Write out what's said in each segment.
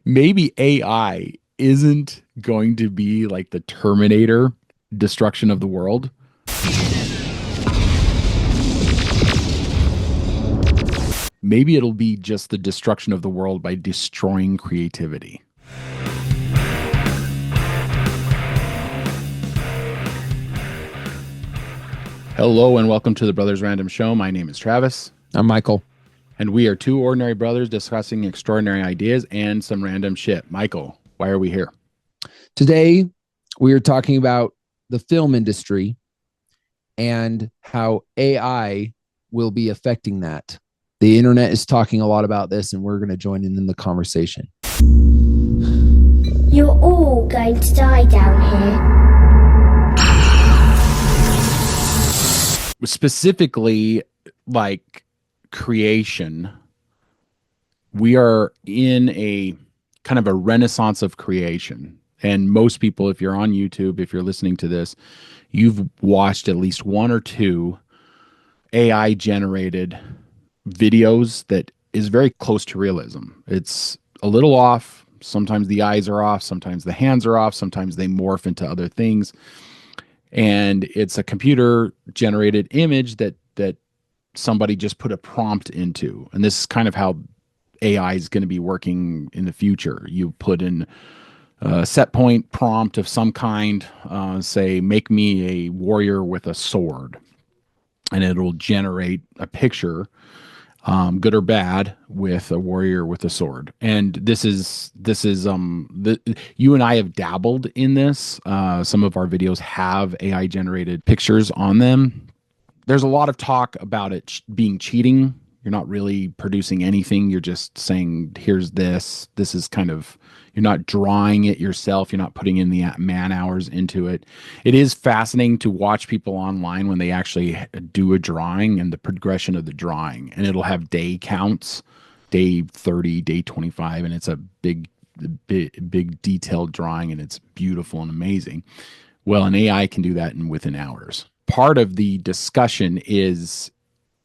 maybe AI isn't going to be like the Terminator destruction of the world. Maybe it'll be just the destruction of the world by destroying creativity. Hello and welcome to the Brothers Random Show. My name is Travis. I'm Michael. And we are two ordinary brothers discussing extraordinary ideas and some random shit. Michael, why are we here? Today, we are talking about the film industry and how AI will be affecting that. The internet is talking a lot about this, and we're going to join in the conversation. You're all going to die down here. Specifically, like creation, we are in a kind of a renaissance of creation. And most people, if you're on YouTube, if you're listening to this, you've watched at least one or two AI generated videos that is very close to realism. It's a little off. Sometimes the eyes are off. Sometimes the hands are off. Sometimes they morph into other things. And it's a computer generated image that somebody just put a prompt into. And this is kind of how AI is going to be working in the future. You put in a set point prompt of some kind, say, make me a warrior with a sword. And it'll generate a picture, good or bad, with a warrior with a sword. And you and I have dabbled in this. Some of our videos have AI generated pictures on them. There's a lot of talk about it being cheating. You're not really producing anything. You're just saying, here's this. This is kind of, you're not drawing it yourself. You're not putting in the man hours into it. It is fascinating to watch people online when they actually do a drawing and the progression of the drawing. And it'll have day counts, day 30, day 25. And it's a big detailed drawing, and it's beautiful and amazing. Well, an AI can do that within hours. Part of the discussion is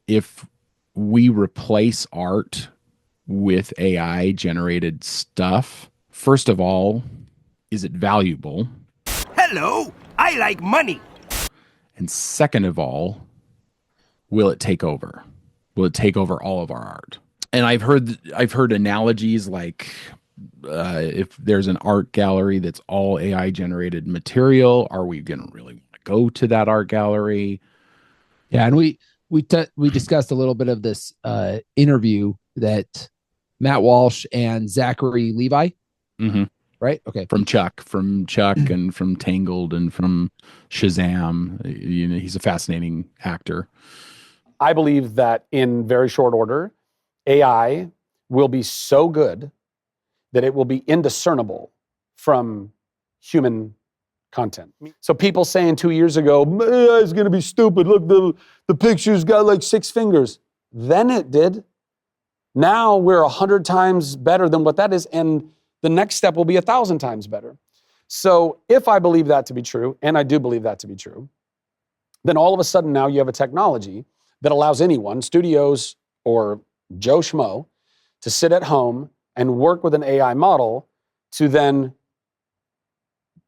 if we replace art with AI generated stuff, first of all, is it valuable? Hello, I like money. And second of all, will it take over? Will it take over all of our art? And I've heard analogies like if there's an art gallery that's all AI generated material, are we going to really want to go to that art gallery? Yeah, and we discussed a little bit of this interview that Matt Walsh and Zachary Levi, right? Okay, from Chuck, and from Tangled, and from Shazam. You know, he's a fascinating actor. I believe that in very short order, AI will be so good that it will be indiscernible from human content. So people saying 2 years ago, AI is going to be stupid. Look, the picture's got like 6 fingers. Then it did. Now we're 100 times better than what that is. And the next step will be 1,000 times better. So if I believe that to be true, and I do believe that to be true, then all of a sudden now you have a technology that allows anyone, studios or Joe Schmo, to sit at home and work with an AI model to then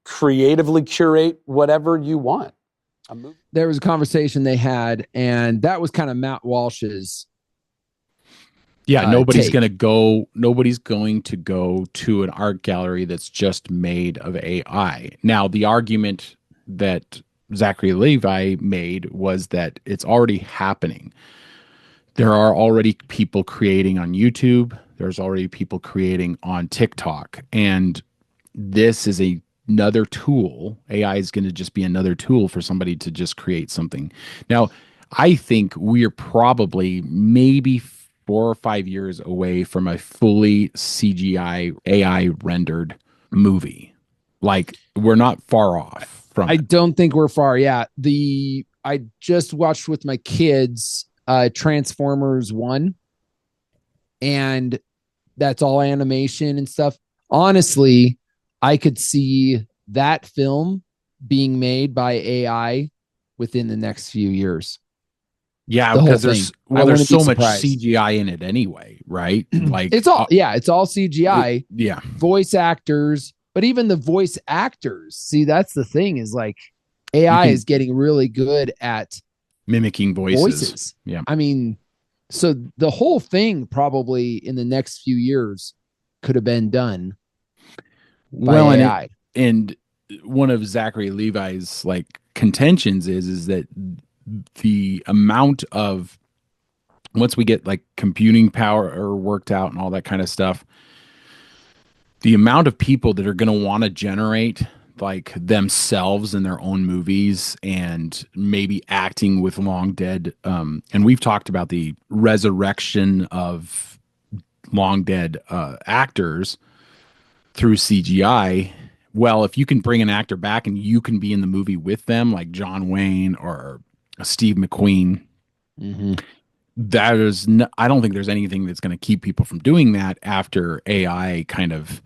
creatively curate whatever you want. There was a conversation they had, and that was kind of Matt Walsh's. Yeah, nobody's going to go to an art gallery that's just made of AI. Now, the argument that Zachary Levi made was that it's already happening. There are already people creating on YouTube. There's already people creating on TikTok. And this is another tool. AI is going to just be another tool for somebody to just create something. Now, I think we are probably maybe 4 or 5 years away from a fully CGI AI rendered movie. Like, we're not far off from I don't think we're far. Yeah. I just watched with my kids Transformers 1, and that's all animation and stuff. Honestly, I could see that film being made by AI within the next few years. Yeah, The whole because thing. there's I there's wouldn't be so much surprised. CGI in it anyway, right? Like It's all it's all CGI, yeah. voice actors, but even the voice actors. See, that's the thing is like You AI can is getting really good at mimicking voices. voices. Yeah. I mean, so the whole thing probably in the next few years could have been done by Well, AI. and one of Zachary Levi's like contentions is that the amount of once we get like computing power or worked out and all that kind of stuff, the amount of people that are going to want to generate like themselves in their own movies and maybe acting with long dead and we've talked about the resurrection of long dead actors through CGI. Well, if you can bring an actor back and you can be in the movie with them, like John Wayne or Steve McQueen, Mm-hmm. that is, no, I don't think there's anything that's going to keep people from doing that after AI kind of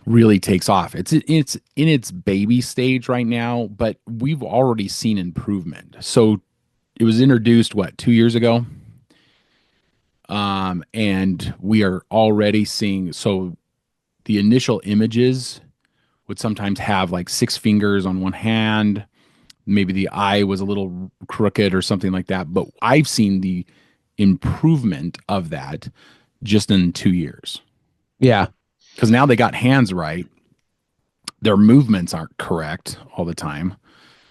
really takes off. It's in its baby stage right now, but we've already seen improvement. So it was introduced what 2 years ago, and we are already seeing. So the initial images would sometimes have like six fingers on one hand. Maybe the eye was a little crooked or something like that. But I've seen the improvement of that just in 2 years. Yeah. Because now they got hands right. Their movements aren't correct all the time.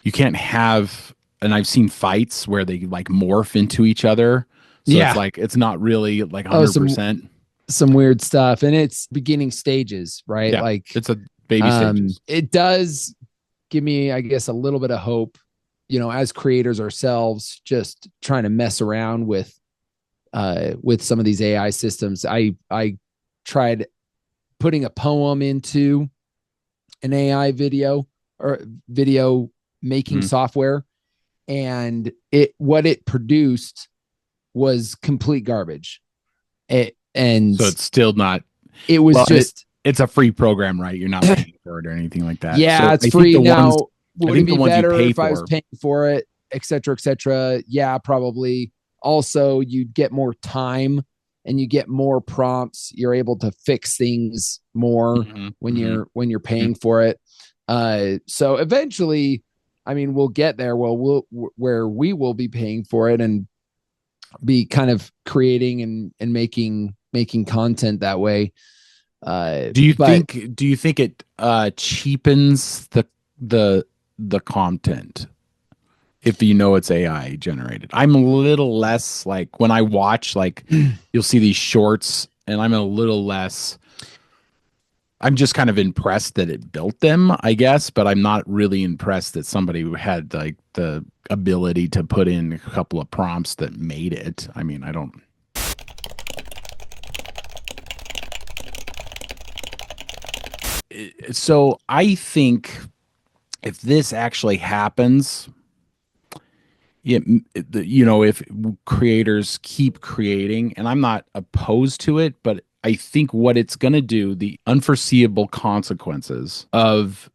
You can't have, and I've seen fights where they like morph into each other. So it's Yeah. like, it's not really like Oh, 100%. some weird stuff. And it's beginning stages, right? Yeah. Like It's a baby stages. it does give me, I guess, a little bit of hope, as creators ourselves, just trying to mess around with some of these AI systems. I tried putting a poem into an AI video or video making software, and what it produced was complete garbage. And So it's still not, it was well, just it's a free program, right? You're not paying for it or anything like that. yeah, So it's I think free the now. ones, I Would it think the be ones you better pay if I was for, paying for it, et cetera, et cetera? Yeah, probably. Also, you'd get more time and you get more prompts. You're able to fix things more when you're paying for it. So eventually, I mean, we'll get there. Well, where we will be paying for it and be kind of creating and making content that way. do you But think it cheapens the content if you know it's AI generated? I'm a little less like when I watch, like you'll see these shorts and I'm a little less, I'm just kind of impressed that it built them, I guess, but I'm not really impressed that somebody who had like the ability to put in a couple of prompts that made it. I mean, I don't. So I think if this actually happens, if creators keep creating, and I'm not opposed to it, but I think what it's going to do, the unforeseeable consequences of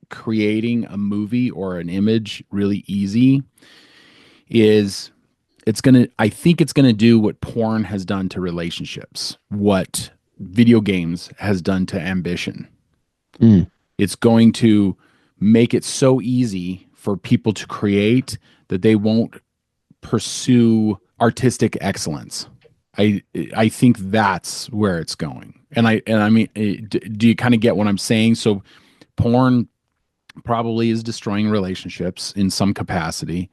creating a movie or an image really easy is I think it's going to do what porn has done to relationships, what video games has done to ambition. It's going to make it so easy for people to create that they won't pursue artistic excellence. I think that's where it's going. And I mean, do you kind of get what I'm saying? So porn probably is destroying relationships in some capacity,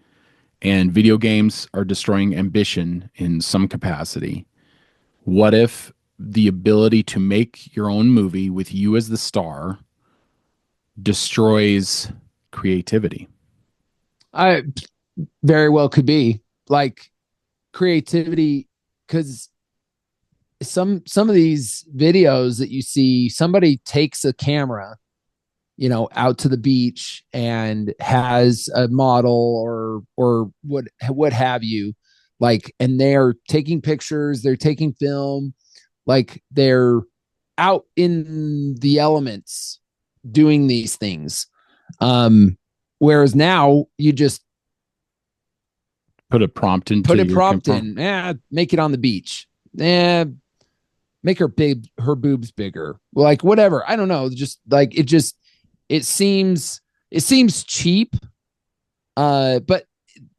and video games are destroying ambition in some capacity. What if the ability to make your own movie with you as the star destroys creativity? I very well could be like creativity, because some of these videos that you see, somebody takes a camera, out to the beach and has a model or what have you, like, and they're taking pictures, they're taking film, like they're out in the elements doing these things. Whereas now you just Put a prompt into put a your prompt in. Make it on the beach. Make her boobs bigger. Like whatever. I don't know. Just like it seems cheap. But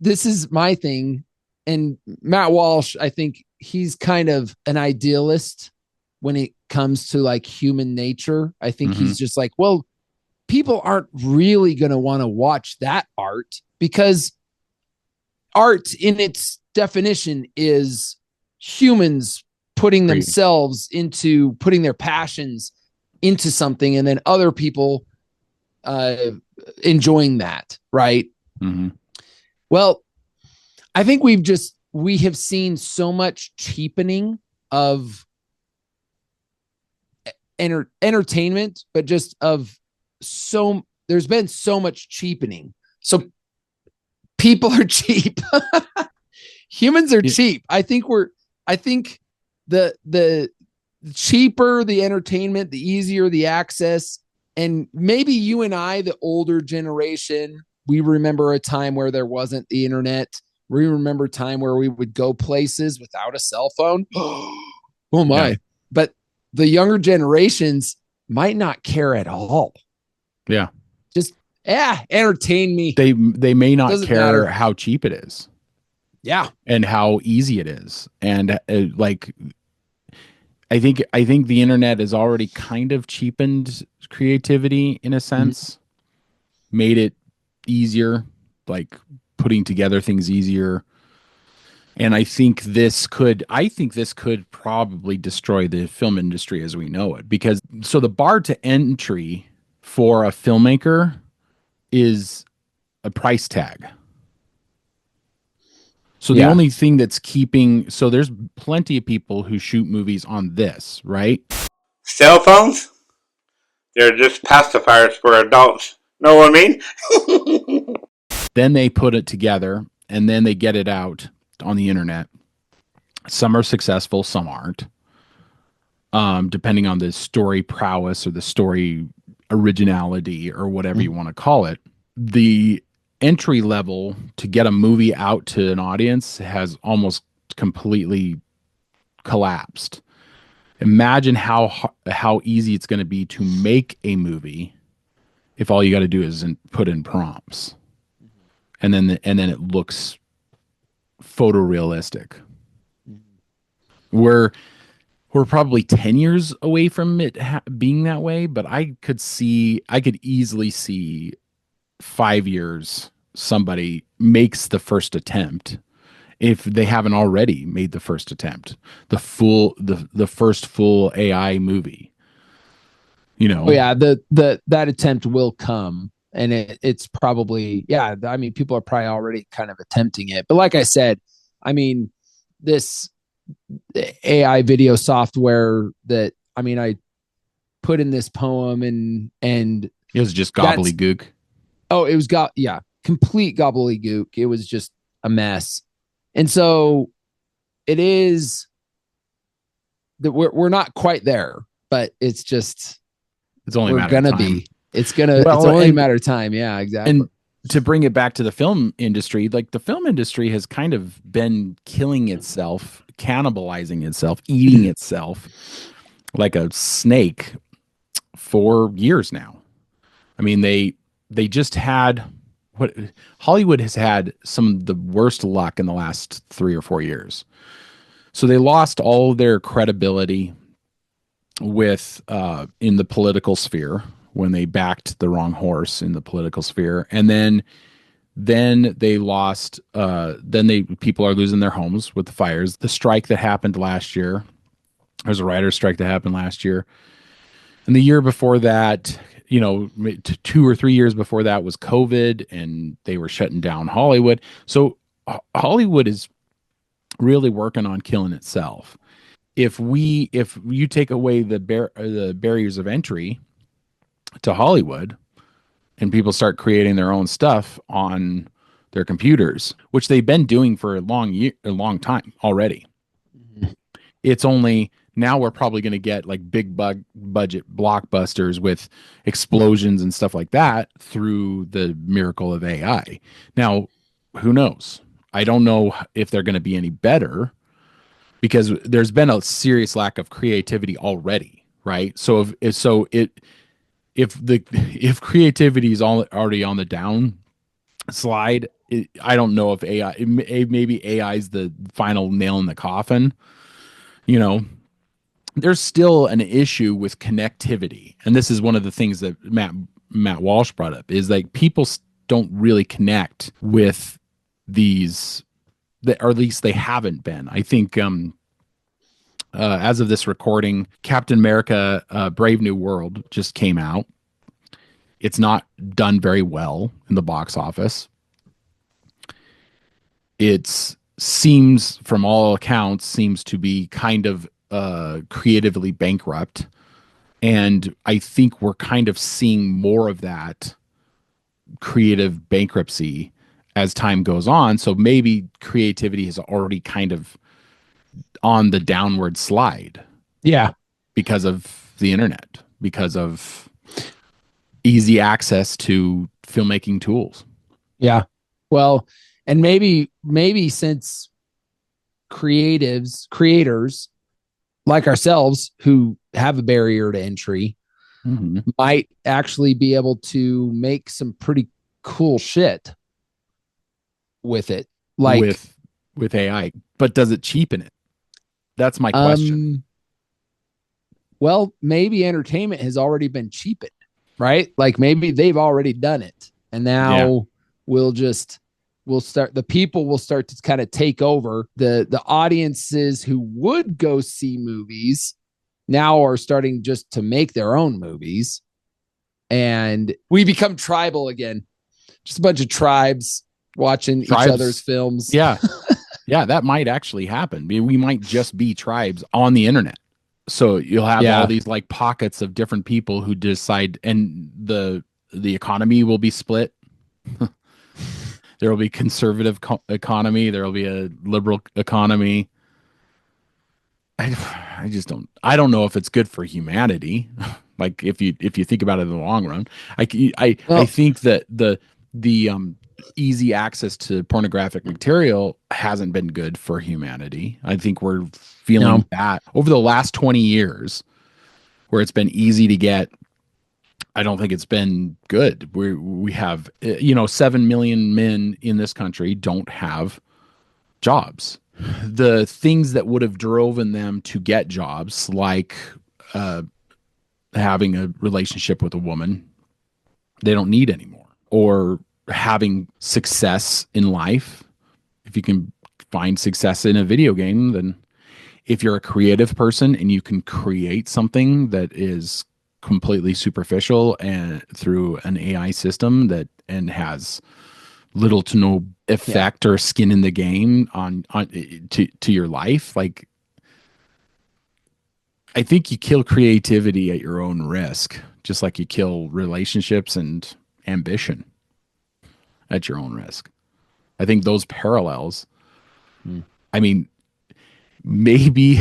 this is my thing. And Matt Walsh, I think he's kind of an idealist when it comes to like human nature. I think he's just like, well, people aren't really going to want to watch that art because art in its definition is humans putting themselves into putting their passions into something and then other people enjoying that. Right. Mm-hmm. Well, I think we have seen so much cheapening of entertainment, but just there's been so much cheapening. So people are cheap. Humans are cheap. I think the cheaper the entertainment, the easier the access. And maybe you and I, the older generation, we remember a time where there wasn't the internet. We remember a time where we would go places without a cell phone. Oh my. Yeah. But the younger generations might not care at all. Yeah. Just, entertain me. They may not care how cheap it is. Yeah. And how easy it is. And I think the internet has already kind of cheapened creativity in a sense, made it easier, like putting together things easier. And I think this could probably destroy the film industry as we know it, because so the bar to entry for a filmmaker is a price tag. So the only thing that's so there's plenty of people who shoot movies on this, right? Cell phones? They're just pacifiers for adults. Know what I mean? Then they put it together and then they get it out on the internet. Some are successful, some aren't. Depending on the story prowess or the story originality or whatever you want to call it. The entry level to get a movie out to an audience has almost completely collapsed. Imagine how easy it's going to be to make a movie if all you got to do is put in prompts, and then it looks photorealistic. We're probably 10 years away from it being that way, but I could easily see 5 years somebody makes the first attempt, if they haven't already made the first attempt, the first full AI movie, that attempt will come, and it's probably, I mean, people are probably already kind of attempting it, but like I said, I mean, this AI video software that, I mean, I put in this poem and it was just gobbledygook. Oh, it was complete gobbledygook. It was just a mess. And so it is that we're not quite there, but it's only it's only a matter of time. Yeah, exactly. And to bring it back to the film industry, like the film industry has kind of been killing itself, cannibalizing itself, eating itself like a snake for years now. I mean, they just had Hollywood has had some of the worst luck in the last 3 or 4 years. So they lost all their credibility with in the political sphere when they backed the wrong horse in the political sphere, and then they lost. People are losing their homes with the fires. The strike that happened last year. There's a writer's strike that happened last year, and the year before that, 2 or 3 years before that was COVID, and they were shutting down Hollywood. So Hollywood is really working on killing itself. If you take away the barriers of entry to Hollywood, and people start creating their own stuff on their computers, which they've been doing for a long time already. Mm-hmm. It's only now we're probably going to get like big budget blockbusters with explosions and stuff like that through the miracle of AI. Now, who knows? I don't know if they're going to be any better because there's been a serious lack of creativity already, right? So if creativity is already on the down slide, I don't know if maybe AI is the final nail in the coffin. You know, there's still an issue with connectivity, and this is one of the things that Matt Walsh brought up is like people don't really connect with these, or at least they haven't been. I think as of this recording, Captain America: Brave New World just came out. It's not done very well in the box office. It seems, from all accounts, seems to be kind of creatively bankrupt. And I think we're kind of seeing more of that creative bankruptcy as time goes on. So maybe creativity is already kind of on the downward slide. Yeah. Because of the internet, because of easy access to filmmaking tools. Yeah. Well, and maybe since creators like ourselves who have a barrier to entry might actually be able to make some pretty cool shit with it. Like with AI, but does it cheapen it? That's my question. Well, maybe entertainment has already been cheapened, right? Like maybe they've already done it. And now the people will start to kind of take over. The audiences who would go see movies now are starting just to make their own movies. And we become tribal again. Just a bunch of tribes watching each other's films. Yeah. Yeah, that might actually happen. We might just be tribes on the internet. So you'll have all these like pockets of different people who decide, and the economy will be split. There will be conservative economy. There will be a liberal economy. I just don't. I don't know if it's good for humanity. Like if you think about it in the long run, I think that the easy access to pornographic material hasn't been good for humanity. I think we're feeling that over the last 20 years, where it's been easy to get. I don't think it's been good. We have 7 million men in this country don't have jobs. The things that would have driven them to get jobs, like having a relationship with a woman, they don't need anymore. Or having success in life. If you can find success in a video game, then if you're a creative person and you can create something that is completely superficial and through an AI system and has little to no effect or skin in the game on to your life, like I think you kill creativity at your own risk, just like you kill relationships and ambition at your own risk. I think those parallels. I mean, maybe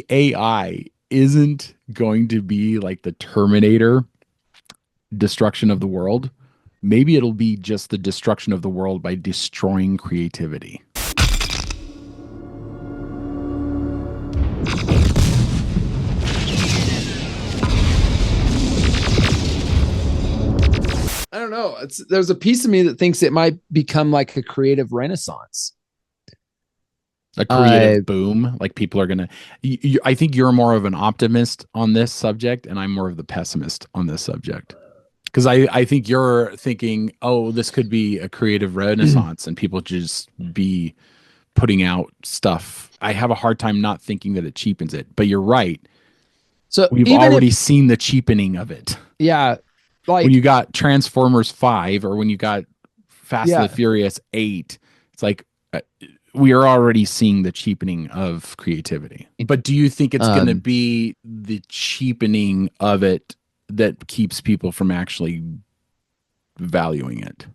AI isn't going to be like the Terminator destruction of the world. Maybe it'll be just the destruction of the world by destroying creativity. I don't know. There's a piece of me that thinks it might become like a creative renaissance. A creative boom. Like people are going to, I think you're more of an optimist on this subject and I'm more of the pessimist on this subject. Because I think you're thinking, oh, this could be a creative renaissance and people just be putting out stuff. I have a hard time not thinking that it cheapens it, but you're right. So we've already seen the cheapening of it. Yeah. Like when you got Transformers 5 or when you got Fast and the Furious 8, it's like we are already seeing the cheapening of creativity. But do you think it's going to be the cheapening of it that keeps people from actually valuing it?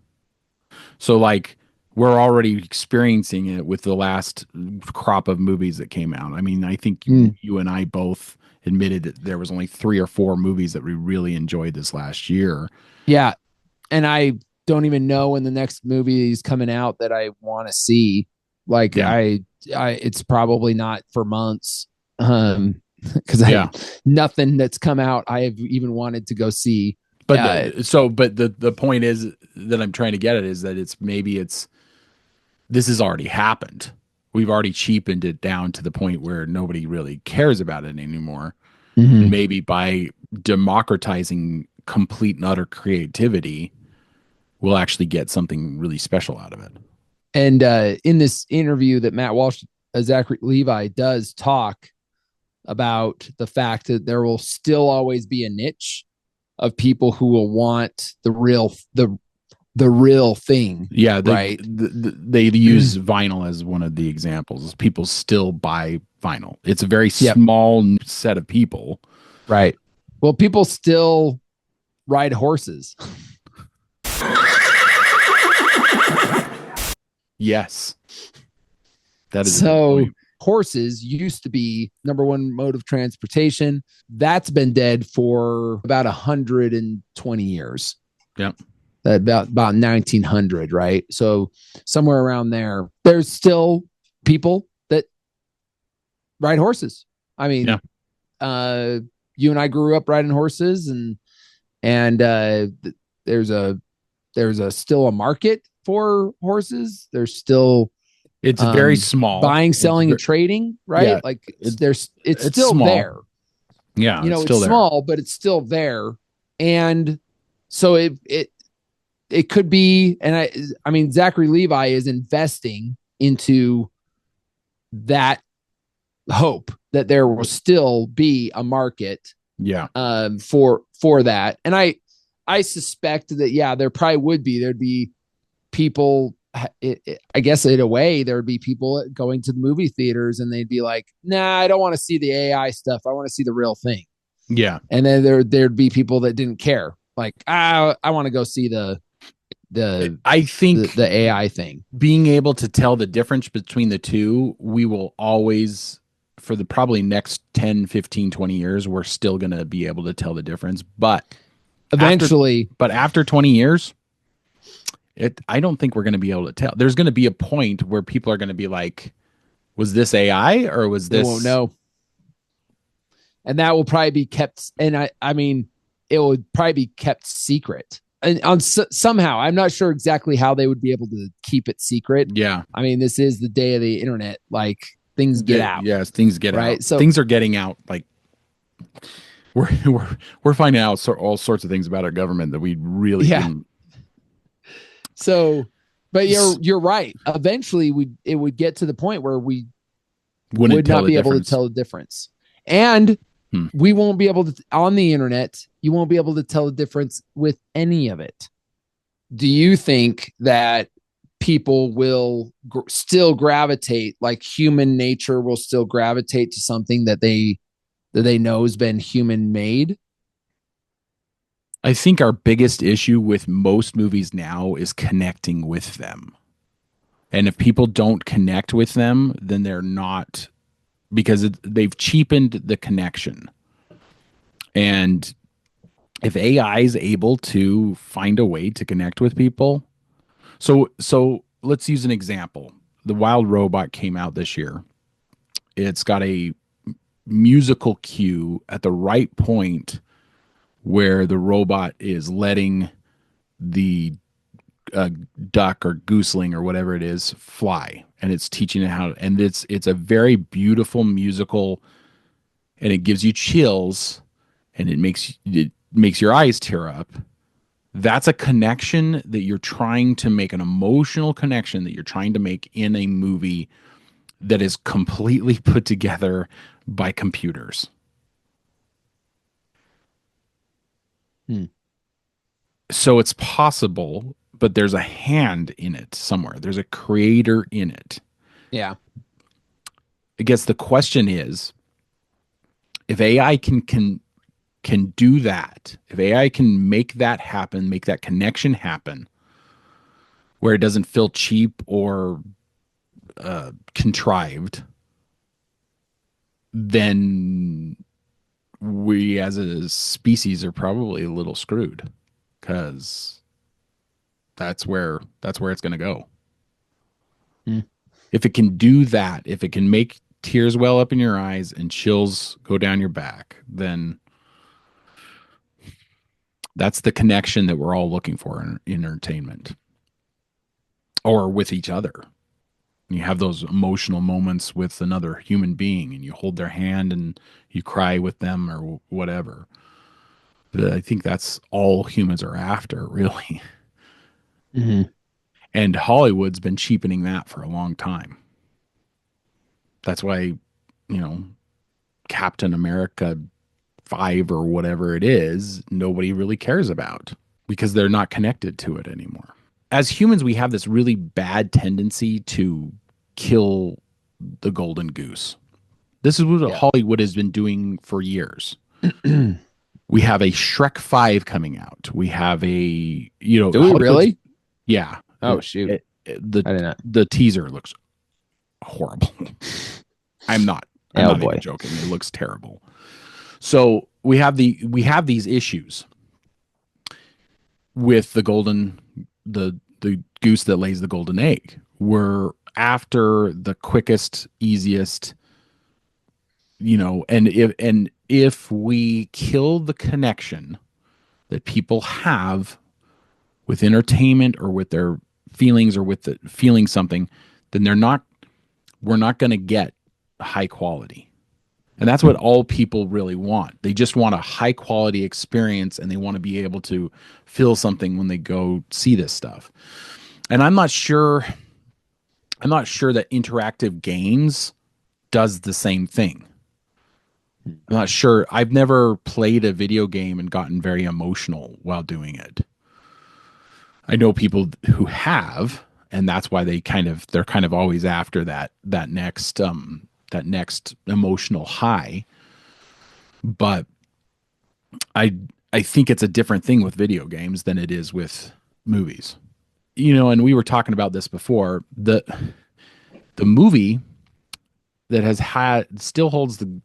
So like we're already experiencing it with the last crop of movies that came out. I mean, I think you and I both admitted that there was only 3 or 4 movies that we really enjoyed this last year. Yeah. And I don't even know when the next movie is coming out that I want to see. Like I it's probably not for months. Because nothing that's come out I have even wanted to go see. But the point is that I'm trying to get at is that this has already happened. We've already cheapened it down to the point where nobody really cares about it anymore. Mm-hmm. Maybe by democratizing complete and utter creativity, we'll actually get something really special out of it. And in this interview that Matt Walsh, Zachary Levi does talk about the fact that there will still always be a niche of people who will want the real thing. Yeah, right. They use vinyl as one of the examples. People still buy vinyl. It's a very small set of people. Right. Well, people still ride horses. Yes. That is so. Horses used to be number one mode of transportation. That's been dead for about 120 years. Yep. About 1900, right? So somewhere around there, there's still people that ride horses. I mean, you and I grew up riding horses, and there's still a market for horses. There's still it's very small. Buying, selling, and trading, right? Yeah, like it's still small. there. Yeah, it's small, but it's still there. And so it could be, and I mean, Zachary Levi is investing into that hope that there will still be a market. Yeah. For that. And I suspect that, there probably would be, there'd be people. I guess in a way there would be people going to the movie theaters and they'd be like, nah, I don't want to see the AI stuff. I want to see the real thing. Yeah. And then there'd be people that didn't care. Like, I want to go see the AI thing. Being able to tell the difference between the two, we will always, for the probably next 10, 15, 20 years, we're still going to be able to tell the difference. But eventually, after 20 years, I don't think we're going to be able to tell. There's going to be a point where people are going to be like, was this AI or was this? They won't know. And that will probably be kept. And I mean, it would probably be kept secret. And somehow, I'm not sure exactly how they would be able to keep it secret. Yeah. I mean, this is the day of the internet. Like, things get out. Yes, things get right? out. So things are getting out. Like, we're finding out all sorts of things about our government that we really didn't. So, but you're right. Eventually, it would get to the point where we would not be able to tell the difference, and we won't be able to on the internet. You won't be able to tell the difference with any of it. Do you think that people will still gravitate, like human nature will still gravitate to something that they know has been human made? I think our biggest issue with most movies now is connecting with them. And if people don't connect with them, then they're not, because they've cheapened the connection. And if AI is able to find a way to connect with people, so let's use an example. The Wild Robot came out this year. It's got a musical cue at the right point where the robot is letting the duck or gooseling or whatever it is fly, and it's teaching it how. And it's a very beautiful musical, and it gives you chills, and it makes your eyes tear up. That's a connection that you're trying to make, an emotional connection that you're trying to make in a movie that is completely put together by computers. So it's possible, but there's a hand in it somewhere. There's a creator in it. Yeah. I guess the question is, if AI can do that, if AI can make that happen, make that connection happen, where it doesn't feel cheap or contrived, then we as a species are probably a little screwed, because that's where it's going to go. Hmm. If it can do that, if it can make tears well up in your eyes and chills go down your back, then that's the connection that we're all looking for in entertainment or with each other. You have those emotional moments with another human being and you hold their hand and you cry with them or whatever. But I think that's all humans are after, really. Mm-hmm. And Hollywood's been cheapening that for a long time. That's why, Captain America 5 or whatever it is, nobody really cares about because they're not connected to it anymore. As humans, we have this really bad tendency to kill the golden goose. This is what Hollywood has been doing for years. We have a Shrek 5 coming out. We have a, Do we really? Yeah. Oh, shoot. The teaser looks horrible. I'm not even joking. It looks terrible. So we have these issues with the goose that lays the golden egg. We're after the quickest, easiest, and if we kill the connection that people have with entertainment or with their feelings or with the feeling something, then we're not going to get high quality. And that's what all people really want. They just want a high quality experience and they want to be able to feel something when they go see this stuff. And I'm not sure that interactive games does the same thing. I'm not sure. I've never played a video game and gotten very emotional while doing it. I know people who have, and that's why they're kind of always after that next emotional high. But I think it's a different thing with video games than it is with movies. And we were talking about this before. The movie that still holds the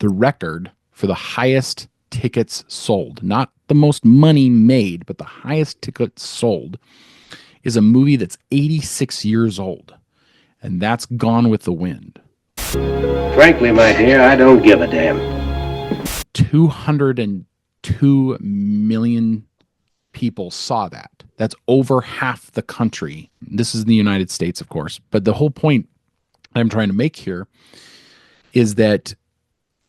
record for the highest tickets sold, not the most money made, but the highest tickets sold, is a movie that's 86 years old, and that's Gone with the Wind. Frankly, my dear, I don't give a damn. 202 million people saw that. That's over half the country. This is in the United States, of course. But the whole point I'm trying to make here is that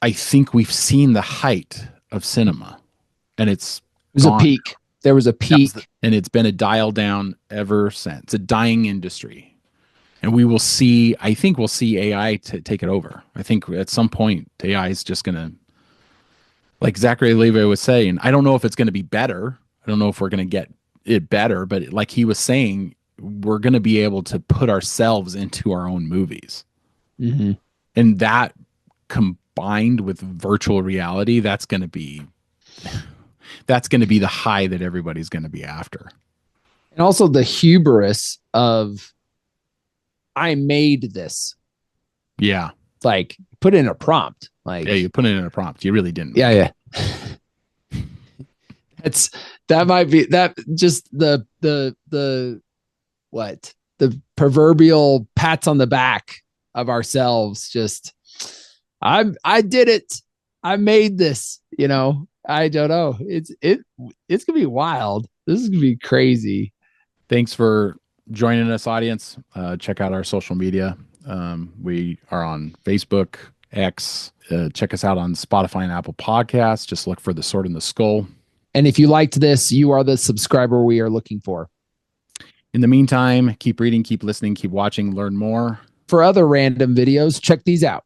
I think we've seen the height of cinema, and it was a peak. There was a peak, and it's been a dial down ever since. It's a dying industry, and I think we'll see AI to take it over. I think at some point AI is just going to, like Zachary Levi was saying, I don't know if it's going to be better. I don't know if we're going to get it better, but like he was saying, we're going to be able to put ourselves into our own movies. Mm-hmm. And that combined with virtual reality, that's going to be the high that everybody's going to be after. And also the hubris of, I made this. Yeah. Like, put in a prompt. Like, yeah, you put it in a prompt. You really didn't. Yeah. That might be that just the proverbial pats on the back of ourselves. Just, I did it. I made this, I don't know. It's gonna be wild. This is gonna be crazy. Thanks for joining us, audience. Check out our social media. We are on Facebook, X. Check us out on Spotify and Apple Podcasts. Just look for The Sword in the Skull. And if you liked this, you are the subscriber we are looking for. In the meantime, keep reading, keep listening, keep watching, learn more. For other random videos, check these out.